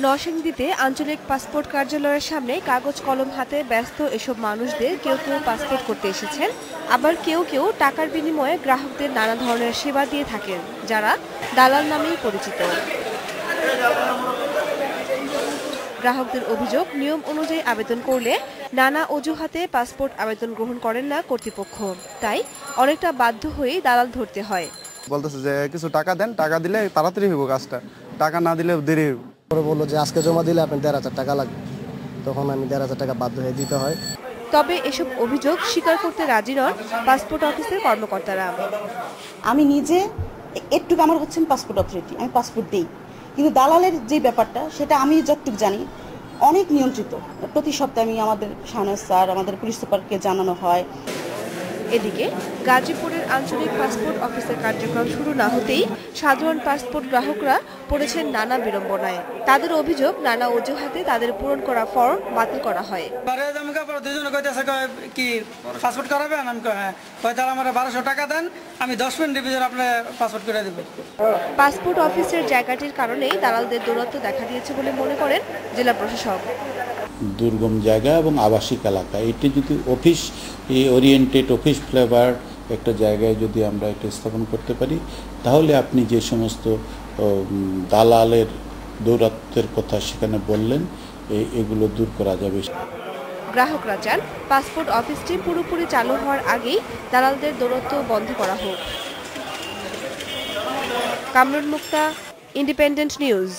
নরসিংদীতে আঞ্চলিক পাসপোর্ট কার্যালয়ের সামনে কাগজ কলম হাতে ব্যস্ত এসব মানুষদের কেউ পাসপোর্ট করতে এসেছেন, আবার কেউ টাকার বিনিময়ে গ্রাহকদের নানা ধরনের সেবা দিয়ে থাকেন, যারা দালাল নামেই পরিচিত। গ্রাহকদের অভিযোগ, নিয়ম অনুযায়ী আবেদন করলে নানা অজুহাতে পাসপোর্ট আবেদন গ্রহণ করেন না কর্তৃপক্ষ, তাই অনেকটা বাধ্য হয়েই দালাল ধরতে হয়। বলতেছে যে কিছু টাকা দেন, টাকা দিলে তাড়াতাড়ি হইব কাজটা, টাকা না দিলে দেরি হইব। পরে বললো যে আজকে জমা দিলে আপনি ১,৫০০ টাকা লাগবে, তখন আমি ১,৫০০ টাকা বাধ্য হয়ে দিতে হয়। তবে এসব অভিযোগ স্বীকার করতে রাজি নন পাসপোর্ট অফিসের কর্মকর্তারা। আমি নিজে একটুকু আমার হচ্ছেন পাসপোর্ট অথরিটি, আমি পাসপোর্ট দিই, কিন্তু দালালের যে ব্যাপারটা সেটা আমি যতটুকু জানি অনেক নিয়ন্ত্রিত। প্রতি সপ্তাহে আমি আমাদের শাহনাজ স্যার, আমাদের পুলিশ সুপারকে জানানো হয়। এদিকে গাজীপুরের আঞ্চলিক পাসপোর্ট অফিসের কার্যক্রম শুরু না হতেই সাধারণ পাসপোর্ট গ্রাহকরা পড়েছেন নানা বিড়ম্বনায়। তাদের অভিযোগ, নানা অজুহাতে তাদের পূরণ করা ফর্ম বাতিল করা হয়। পাসপোর্ট করাবেন? আমি তাহলে আমার ১২০০ টাকা দেন, আমি 10 মিনিটের ভিতরে আপনার পাসপোর্ট করে দেব। পাসপোর্ট অফিসের জায়গাটির কারণেই দালালদের দৌরাত্ম্য দেখা দিয়েছে বলে মনে করেন জেলা প্রশাসক। দুর্গম জায়গা এবং আবাসিক এলাকা, এটি যদি অফিস ওরিয়েন্টেড, অফিস ফ্লেভার একটা জায়গায় যদি আমরা এটা স্থাপন করতে পারি, তাহলে আপনি যে সমস্ত দালালের দৌরাত্ম্যের কথা সেখানে বললেন, এগুলো দূর করা যাবে। গ্রাহকরা চান পাসপোর্ট অফিসটি পুরোপুরি চালু হওয়ার আগেই দালালদের দৌরাত্ম্য বন্ধ করা হোক। কামরুল মুক্তা, ইন্ডিপেন্ডেন্ট নিউজ।